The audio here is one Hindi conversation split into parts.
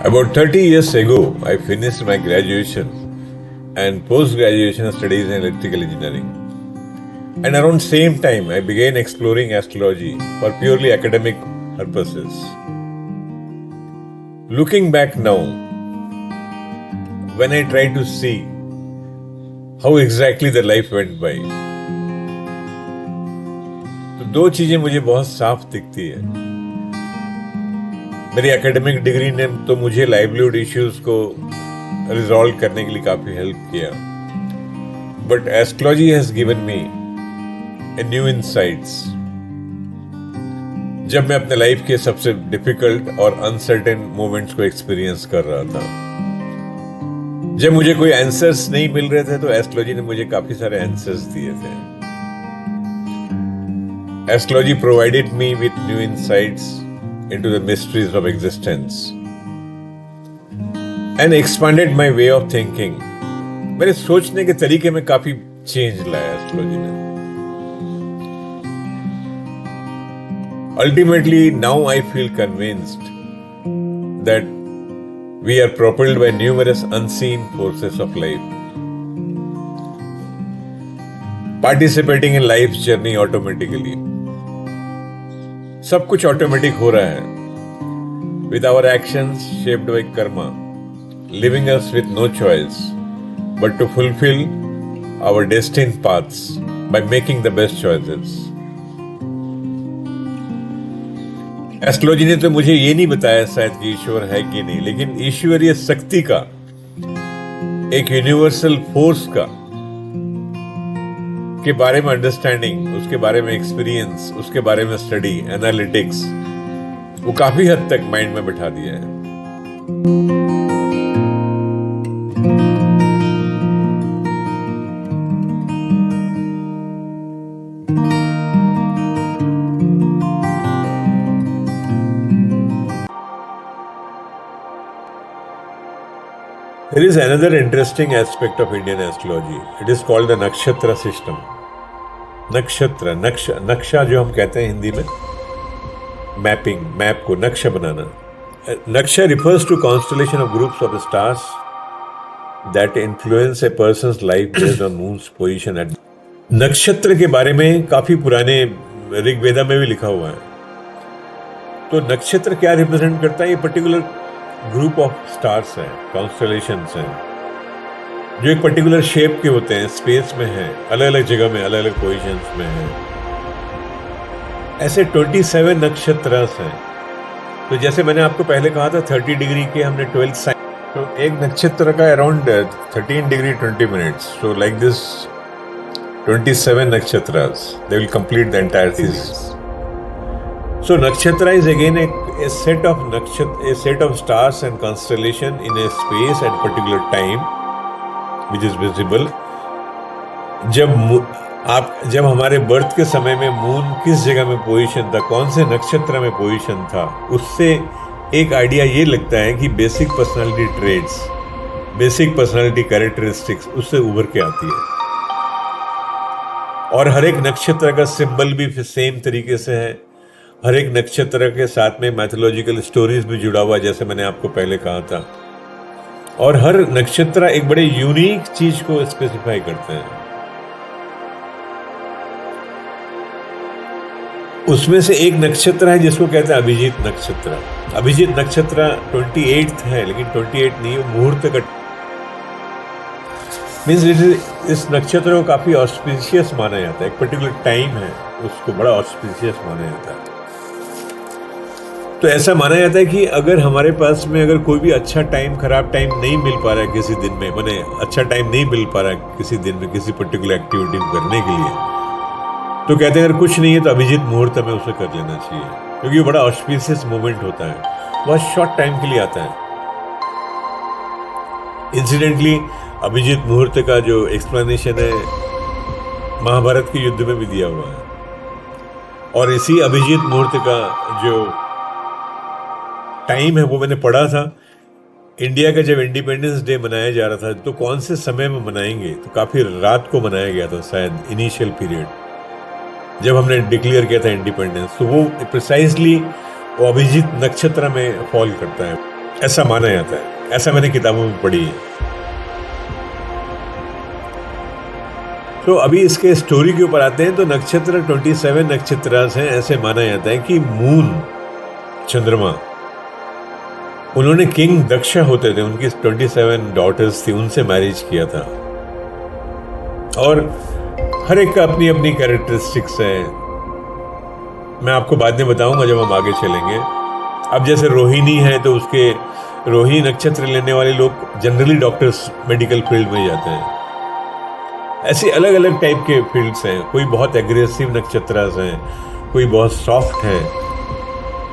About 30 years ago, I finished my graduation and post-graduation studies in electrical engineering. And around same time, I began exploring astrology for purely academic purposes. Looking back now, when I try to see how exactly the life went by, तो दो चीजें मुझे बहुत साफ दिखती है. मेरी एकेडमिक डिग्री ने तो मुझे लाइवलीहुड इश्यूज को रिजॉल्व करने के लिए काफी हेल्प किया, but astrology has given me a new insights. जब मैं अपने लाइफ के सबसे डिफिकल्ट और अनसर्टेन मोमेंट्स को एक्सपीरियंस कर रहा था, जब मुझे कोई आंसर्स नहीं मिल रहे थे, तो एस्ट्रोलॉजी ने मुझे काफी सारे आंसर्स दिए थे. Astrology provided me with new insights into the mysteries of existence and expanded my way of thinking. मेरे सोचने के तरीके में काफी चेंज लाया एस्ट्रोलॉजी ने. Ultimately, now I feel convinced that we are propelled by numerous unseen forces of life, participating in life's journey automatically. सब कुछ ऑटोमेटिक हो रहा है. With our actions shaped by karma, living us with no choice but to fulfil our destined paths by making the best choices. Astrology ने तो मुझे ये नहीं बताया शायद कि ईश्वर है कि नहीं, लेकिन ईश्वरीय शक्ति का, एक यूनिवर्सल फोर्स का के बारे में अंडरस्टैंडिंग, उसके बारे में एक्सपीरियंस, उसके बारे में स्टडी, एनालिटिक्स, वो काफी हद तक माइंड में बिठा दिया है. There is another interesting aspect of Indian astrology. It is called the nakshatra system. नक्षत्र, नक्शा जो हम कहते हैं हिंदी में, मैपिंग, मैप को नक्शा बनाना. नक्शा refers to constellation of groups of stars that influence a person's life based on moon's position at. नक्षत्र के बारे में काफी पुराने ऋग्वेदा में भी लिखा हुआ है. तो नक्षत्र क्या रिप्रेजेंट करता है? ये पर्टिकुलर ग्रुप ऑफ स्टार्स हैं, कॉन्स्टेलेशंस हैं, जो एक पर्टिकुलर शेप के होते हैं, स्पेस में हैं, अलग अलग जगह में, अलग अलग पोजीशंस में हैं. ऐसे 27 नक्षत्र हैं. तो जैसे मैंने आपको पहले कहा था 30 डिग्री के हमने 12 साइन, तो एक नक्षत्र का around 13 degree 20 minutes. So like this 27 nakshatras, they will complete the entire series. So nakshatra is again a set of stars and constellation in a space at particular time, which is visible. जब हमारे बर्थ के समय में मून किस जगह में पोजीशन था, कौन से नक्षत्र में पोजीशन था, उससे एक आइडिया ये लगता है कि basic personality traits, basic personality characteristics उससे उभर के आती है. और हर एक नक्षत्र का सिंबल भी सेम तरीके से है. हर एक नक्षत्र के साथ में मैथोलॉजिकल स्टोरीज भी जुड़ा हुआ, जैसे मैंने आपको पहले कहा था. और हर नक्षत्र एक बड़े यूनिक चीज को स्पेसिफाई करते हैं. उसमें से एक नक्षत्र है जिसको कहते हैं अभिजीत नक्षत्र. अभिजीत नक्षत्र 28 है, लेकिन 28 नहीं, मुहूर्त का मीन्स इस नक्षत्र को काफी ऑस्पिशियस माना जाता है. एक पर्टिकुलर टाइम है, उसको बड़ा ऑस्पिशियस माना जाता है. तो ऐसा माना जाता है कि अगर हमारे पास में अगर कोई भी अच्छा टाइम, खराब टाइम नहीं मिल पा रहा है किसी दिन में, माने अच्छा टाइम नहीं मिल पा रहा है किसी दिन में किसी पर्टिकुलर एक्टिविटी करने के लिए, तो कहते हैं अगर कुछ नहीं है तो अभिजीत मुहूर्त में उसे कर लेना चाहिए, क्योंकि बड़ा ऑस्पिशियस मोमेंट होता है, बहुत शॉर्ट टाइम के लिए आता है. इंसिडेंटली अभिजीत मुहूर्त का जो एक्सप्लेनेशन है महाभारत के युद्ध में भी दिया हुआ है. और इसी अभिजीत मुहूर्त का जो टाइम है वो मैंने पढ़ा था. इंडिया का जब इंडिपेंडेंस डे मनाया जा रहा था, तो कौन से समय में मनाएंगे, तो काफी रात को मनाया गया था शायद, इनिशियल पीरियड जब हमने डिक्लेयर किया था इंडिपेंडेंस. तो वो प्रिसाइजली वो अभिजीत नक्षत्र में फॉल करता है. ऐसा माना जाता है, ऐसा मैंने किताबों में पढ़ी है। तो अभी इसके स्टोरी के ऊपर आते हैं। तो नक्षत्र 27 नक्षत्रास हैं। ऐसे माना जाता है कि मून, चंद्रमा, उन्होंने किंग दक्ष होते थे, उनकी 27 डॉटर्स थी, उनसे मैरिज किया था। और हर एक का अपनी अपनी कैरेक्टरिस्टिक्स है। मैं आपको बाद में बताऊंगा जब हम आगे चलेंगे। अब जैसे रोहिणी है तो उसके रोहिणी नक्षत्र लेने वाले लोग जनरली डॉक्टर्स मेडिकल फील्ड में जाते हैं। ऐसे अलग अलग टाइप के फील्ड्स हैं। कोई बहुत एग्रेसिव नक्षत्रास हैं, कोई बहुत सॉफ्ट है,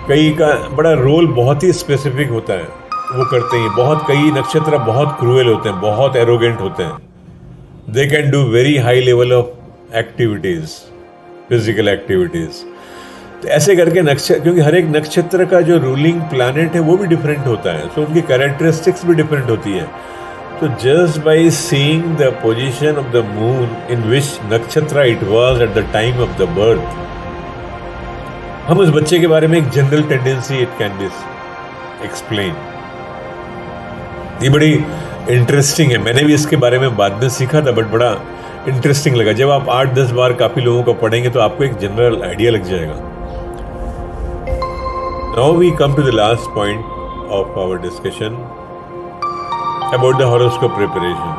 कई का बड़ा रोल बहुत ही स्पेसिफिक होता है, वो करते हैं। बहुत कई नक्षत्र बहुत क्रूएल होते हैं, बहुत एरोगेंट होते हैं। They can do very high level of activities, physical activities. तो ऐसे करके नक्षत्र, क्योंकि हर एक नक्षत्र का जो रूलिंग प्लैनेट है वो भी डिफरेंट होता है, तो उनकी कैरेक्टरिस्टिक्स भी डिफरेंट होती है। तो just by seeing the position of the moon in which नक्षत्र it was at the time of the birth, हम उस बच्चे के बारे में एक general tendency it can be explain. ये बड़ी इंटरेस्टिंग है। मैंने भी इसके बारे में बाद में सीखा था, बट बड़ा इंटरेस्टिंग लगा। जब आप 8-10 बार काफी लोगों को पढ़ेंगे तो आपको एक जनरल आइडिया लग जाएगा। Now we come to the last point of our discussion about the horoscope preparation.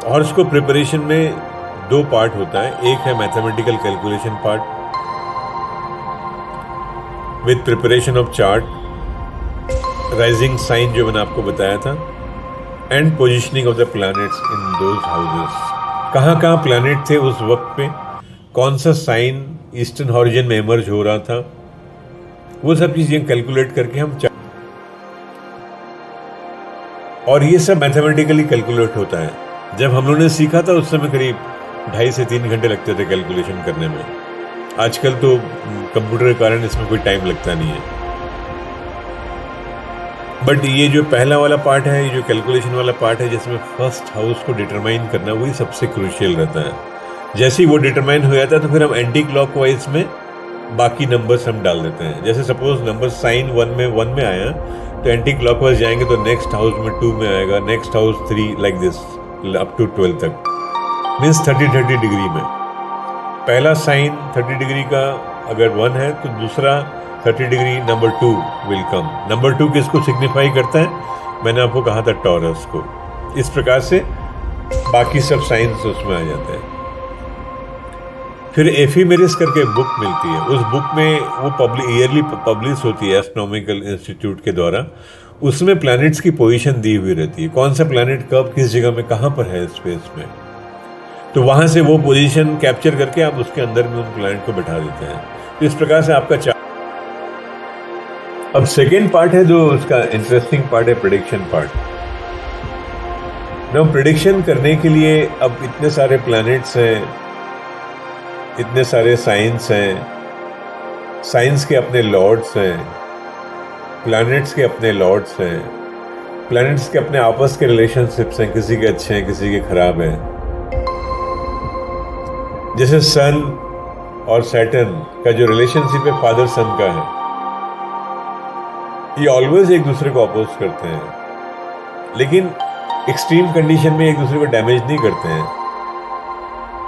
Horoscope preparation में दो पार्ट होता है। एक है mathematical calculation part with preparation of chart, rising sign जो मैंने आपको बताया था, and positioning of the planets in those houses. कहाँ कहाँ प्लैनेट थे उस वक्त पे, कौन सा साइन ईस्टर्न हॉरिजन में इमर्ज हो रहा था, वो सब चीजें कैलकुलेट करके हम और ये सब मैथमेटिकली कैलकुलेट होता है। जब हम लोगों ने सीखा था उस समय करीब 2.5 से 3 घंटे लगते थे कैलकुलेशन करने में। आजकल तो कंप्यूटर के कारण इसमें कोई टाइम लगता नहीं है। बट ये जो पहला वाला पार्ट है, ये जो कैलकुलेशन वाला पार्ट है, जिसमें फर्स्ट हाउस को डिटरमाइन करना, वही सबसे क्रूशियल रहता है। जैसे ही वो डिटरमाइन हो जाता है तो फिर हम एंटी क्लॉकवाइज में बाकी नंबर्स हम डाल देते हैं। जैसे सपोज नंबर साइन 1 में आया तो एंटी क्लॉकवाइज जाएंगे तो नेक्स्ट हाउस में 2 में आएगा, next house 3, like this up to 12 तक, मीन्स 30 डिग्री में। पहला साइन 30 डिग्री का अगर 1 है तो दूसरा 30 degree number 2 will come. Number 2 किसको सिग्निफाई करता है? मैंने आपको कहा था टॉरस को। इस प्रकार से बाकी सब साइंस उसमें आ जाते हैं। फिर एफिमेरिस करके बुक मिलती है। उस बुक में वो ईयरली पब्लिश होती है एस्ट्रोनॉमिकल इंस्टीट्यूट के द्वारा। उसमें प्लैनेट्स की पोजीशन दी हुई रहती है, कौन सा प्लैनेट कब किस जगह में कहाँ पर है स्पेस में। तो वहां से वो पोजीशन कैप्चर करके आप उसके अंदर में उन प्लैनेट को बैठा देते हैं। तो इस प्रकार से आपका अब सेकेंड पार्ट है जो उसका इंटरेस्टिंग पार्ट है, प्रेडिक्शन पार्ट। ना प्रेडिक्शन करने के लिए अब इतने सारे प्लैनेट्स हैं, इतने सारे साइंस हैं, साइंस के अपने लॉर्ड्स हैं, प्लैनेट्स के अपने लॉर्ड्स हैं, प्लैनेट्स के अपने आपस के रिलेशनशिप्स हैं, किसी के अच्छे हैं किसी के खराब हैं। जैसे सन और सैटर्न का जो रिलेशनशिप है फादर सन का है, ये ऑलवेज एक दूसरे को अपोज करते हैं, लेकिन एक्सट्रीम कंडीशन में एक दूसरे को डैमेज नहीं करते हैं।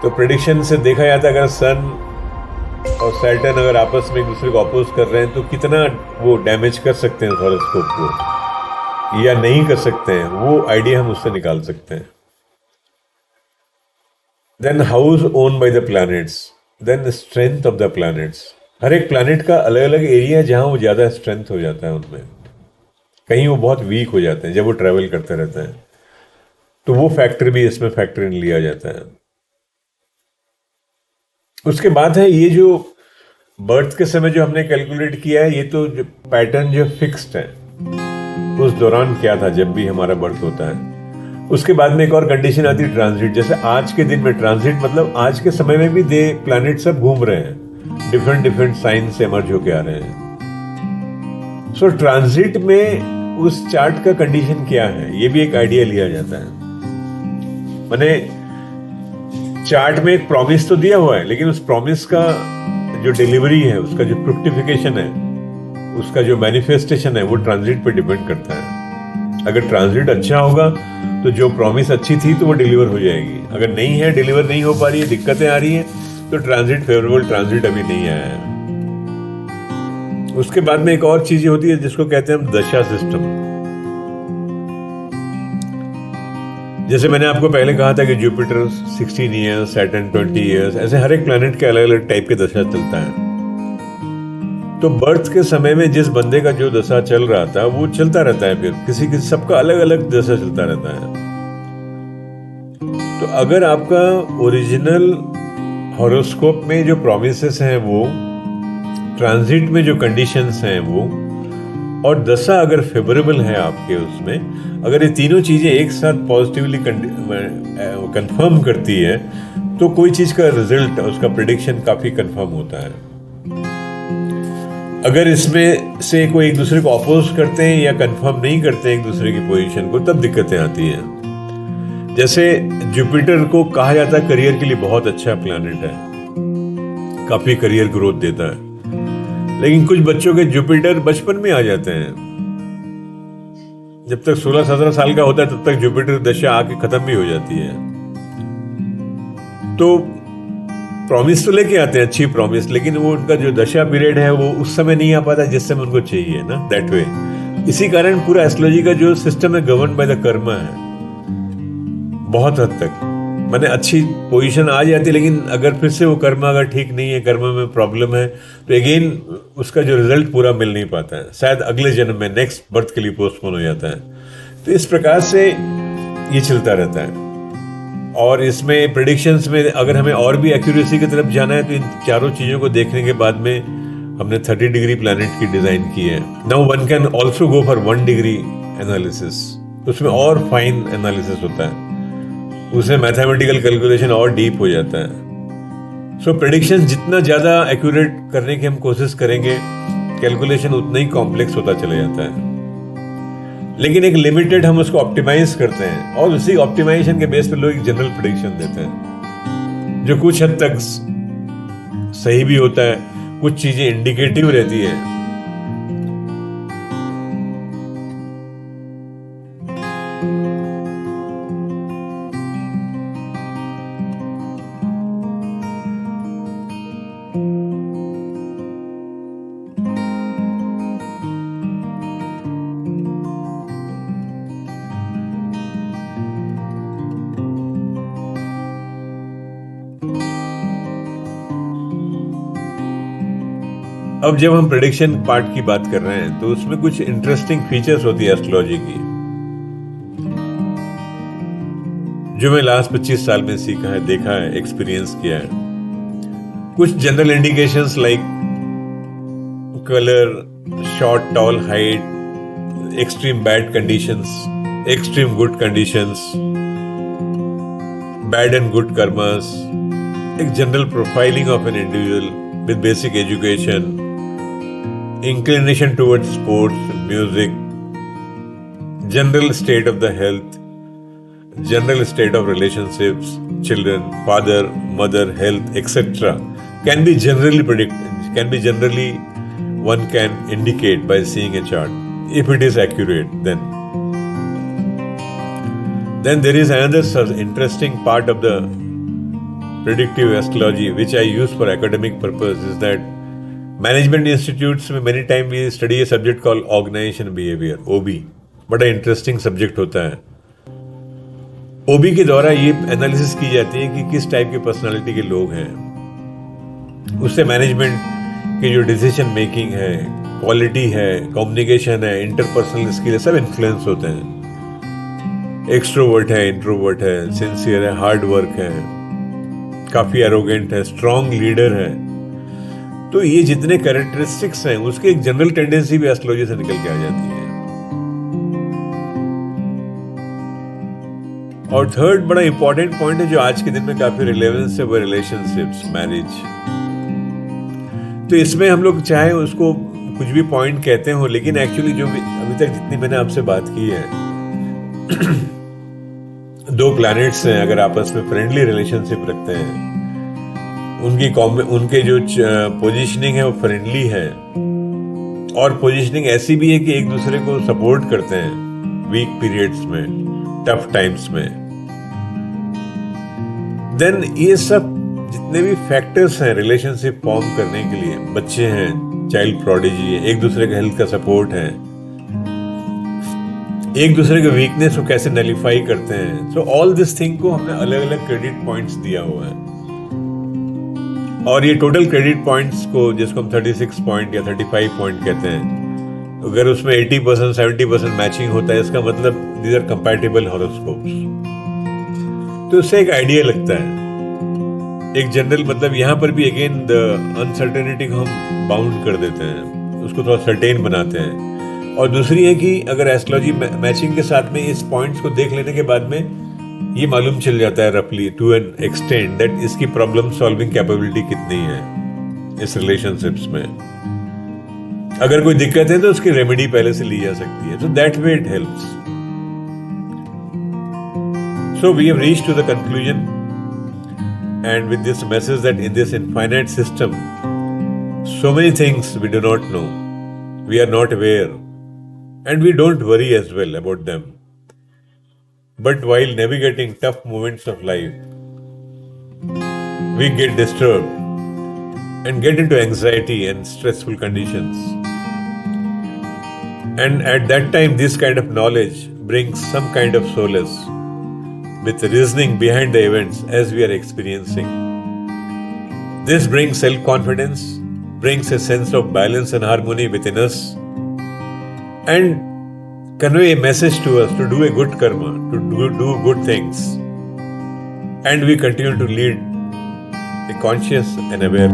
तो प्रेडिक्शन से देखा जाता है अगर सन और सैटर्न अगर आपस में एक दूसरे को अपोज कर रहे हैं तो कितना वो डैमेज कर सकते हैं हॉरोस्कोप को या नहीं कर सकते हैं, वो आइडिया हम उससे निकाल सकते हैं। Then house own by the planets, then strength of the planets. हर एक प्लैनेट का अलग अलग एरिया है जहां वो ज्यादा स्ट्रेंथ हो जाता है उनमें, कहीं वो बहुत वीक हो जाते हैं जब वो ट्रेवल करते रहते हैं। तो वो फैक्टर भी इसमें फैक्टर इन लिया जाता है। उसके बाद है ये जो बर्थ के समय जो हमने कैलकुलेट किया है, ये तो जो पैटर्न जो फिक्स्ड है उस दौरान क्या था जब भी हमारा बर्थ होता है। उसके बाद में एक और कंडीशन आती है ट्रांजिट। जैसे आज के दिन में ट्रांजिट मतलब आज के समय में भी दे प्लैनेट सब घूम रहे हैं, डिफरेंट साइन से इमर्ज होके आ रहे हैं। सो ट्रांजिट में उस चार्ट का कंडीशन क्या है, ये भी एक आइडिया लिया जाता है। माने चार्ट में एक प्रॉमिस तो दिया हुआ है, लेकिन उस प्रॉमिस का जो डिलीवरी है, उसका जो फ्रुक्टिफिकेशन है, उसका जो मैनिफेस्टेशन है वो ट्रांजिट पे डिपेंड करता है। अगर ट्रांजिट अच्छा होगा तो जो प्रॉमिस अच्छी थी तो वो डिलीवर हो जाएगी, अगर नहीं है, डिलीवर नहीं हो पा रही है, दिक्कतें आ रही हैं, तो ट्रांजिट फेवरेबल ट्रांजिट अभी नहीं आया है। उसके बाद में एक और चीज होती है जिसको कहते हैं हम दशा सिस्टम। जैसे मैंने आपको पहले कहा था कि जुपिटर 16 ईयर्स, सैटर्न 20 ईयर्स, ऐसे हर एक प्लैनेट के अलग अलग टाइप के दशा चलता है। तो बर्थ के समय में जिस बंदे का जो दशा चल रहा था वो चलता रहता है, फिर किसी किसी सबका अलग अलग दशा चलता रहता है। तो अगर आपका ओरिजिनल हॉरोस्कोप में जो प्रोमिसेस हैं वो, ट्रांजिट में जो कंडीशंस हैं वो, और दशा अगर फेवरेबल है आपके उसमें, अगर ये तीनों चीजें एक साथ पॉजिटिवली कंफर्म करती है तो कोई चीज का रिजल्ट, उसका प्रेडिक्शन काफी कंफर्म होता है। अगर इसमें से कोई एक दूसरे को अपोज करते हैं या कंफर्म नहीं करते हैं एक दूसरे की पोजीशन को, तब दिक्कतें आती हैं। जैसे जुपिटर को कहा जाता है करियर के लिए बहुत अच्छा प्लैनेट है, काफी करियर ग्रोथ देता है, लेकिन कुछ बच्चों के जुपिटर बचपन में आ जाते हैं। जब तक 16-17 साल का होता है तब तक जुपिटर दशा आके खत्म भी हो जाती है। तो प्रॉमिस तो लेके आते हैं, अच्छी प्रॉमिस, लेकिन वो उनका जो दशा पीरियड है वो उस समय नहीं आ पाता जिस समय उनको चाहिए ना, दैट वे। इसी कारण पूरा एस्ट्रोलॉजी का जो सिस्टम है गवर्न बाय द कर्मा है बहुत हद तक। मैंने अच्छी पोजीशन आ जाती है, लेकिन अगर फिर से वो कर्मा अगर ठीक नहीं है, कर्मा में प्रॉब्लम है, तो अगेन उसका जो रिजल्ट पूरा मिल नहीं पाता है, शायद अगले जन्म में नेक्स्ट बर्थ के लिए पोस्टपोन हो जाता है। तो इस प्रकार से ये चलता रहता है। और इसमें प्रेडिक्शंस में अगर हमें और भी एक्यूरेसी की तरफ जाना है तो इन चारों चीज़ों को देखने के बाद में हमने 30 डिग्री प्लैनेट की डिज़ाइन की है। Now one can also go for 1 degree analysis, उसमें और फाइन एनालिसिस होता है, उसमें मैथमेटिकल कैलकुलेशन और डीप हो जाता है। सो प्रेडिक्शन जितना ज़्यादा एक्यूरेट करने की हम कोशिश करेंगे, कैलकुलेशन उतना ही कॉम्प्लेक्स होता चला जाता है। लेकिन एक लिमिटेड हम उसको ऑप्टिमाइज करते हैं और उसी ऑप्टिमाइजेशन के बेस पे लोग एक जनरल प्रेडिक्शन देते हैं जो कुछ हद तक सही भी होता है, कुछ चीजें इंडिकेटिव रहती है। अब जब हम प्रेडिक्शन पार्ट की बात कर रहे हैं तो उसमें कुछ इंटरेस्टिंग फीचर्स होती है एस्ट्रोलॉजी की, जो मैं लास्ट 25 साल में सीखा है, देखा है, एक्सपीरियंस किया है। कुछ general indications like colour, short tall height, extreme bad conditions, extreme good conditions, bad and good karmas, एक general profiling of an individual with basic education, inclination towards sports, music, general state of the health, general state of relationships, children, father, mother, health, etc. can be generally one can indicate by seeing a chart. If it is accurate, then there is another interesting part of the predictive astrology which I use for academic purpose is that management institutes में many time we study a subject called organization behavior, OB। बड़ा इंटरेस्टिंग सब्जेक्ट होता है। OB के द्वारा ये एनालिसिस की जाती है कि किस टाइप के पर्सनालिटी के लोग हैं, उससे मैनेजमेंट की जो डिसीजन मेकिंग है, क्वालिटी है, कम्युनिकेशन है, इंटरपर्सनल स्किल है, सब इन्फ्लुएंस होते हैं। एक्सट्रोवर्ट है, इंट्रोवर्ट है, सिंसियर है, हार्ड वर्क है, काफी एरोगेंट है, स्ट्रॉन्ग लीडर है। तो ये जितने कैरेक्टरिस्टिक्स हैं उसकी एक जनरल टेंडेंसी भी एस्ट्रोलॉजी से निकल के आ जाती है। और थर्ड बड़ा इंपॉर्टेंट पॉइंट है जो आज के दिन में काफी रिलेवेंस है, वो रिलेशनशिप्स, मैरिज। तो इसमें हम लोग चाहे उसको कुछ भी पॉइंट कहते हो, लेकिन एक्चुअली जो भी अभी तक जितनी मैंने आपसे बात की है, दो प्लैनेट्स हैं अगर आपस में फ्रेंडली रिलेशनशिप रखते हैं, उनके जो पोजीशनिंग है वो फ्रेंडली है और पोजीशनिंग ऐसी भी है कि एक दूसरे को सपोर्ट करते हैं वीक पीरियड्स में, टफ टाइम्स में। देन ये सब जितने भी फैक्टर्स हैं रिलेशनशिप फॉर्म करने के लिए, बच्चे हैं, चाइल्ड प्रोडिजी है, एक दूसरे के हेल्थ का सपोर्ट है, एक दूसरे के वीकनेस को कैसे नलिफाई करते हैं। सो ऑल दिस थिंग को हमने अलग अलग क्रेडिट पॉइंट्स दिया हुआ है, और ये टोटल क्रेडिट पॉइंट्स को, जिसको हम 36 पॉइंट या 35 पॉइंट कहते हैं, अगर उसमें 80% 70% मैचिंग होता है, इसका मतलब दीज आर कंपैटिबल हॉरोस्कोप्स। तो उससे एक आइडिया लगता है, एक जनरल, मतलब यहाँ पर भी अगेन द अनसर्टेनिटी को हम बाउंड कर देते हैं, उसको थोड़ा सर्टेन बनाते हैं। और दूसरी है कि अगर एस्ट्रोलॉजी मैचिंग के साथ में इस पॉइंट्स को देख लेने के बाद में ये मालूम चल जाता है रफली टू एन एक्सटेंड दैट इसकी प्रॉब्लम सॉल्विंग कैपेबिलिटी कितनी है इस रिलेशनशिप्स में। अगर कोई दिक्कत है तो उसकी रेमेडी पहले से ली जा सकती है, so that way it helps. So we have reached to the conclusion and with this message that in this infinite system so many things we do not know, we are not aware, and we don't worry as well about them. But while navigating tough moments of life, we get disturbed and get into anxiety and stressful conditions. And at that time, this kind of knowledge brings some kind of solace with reasoning behind the events as we are experiencing. This brings self-confidence, brings a sense of balance and harmony within us, and convey a message to us to do a good karma, to do good things, and we continue to lead a conscious and aware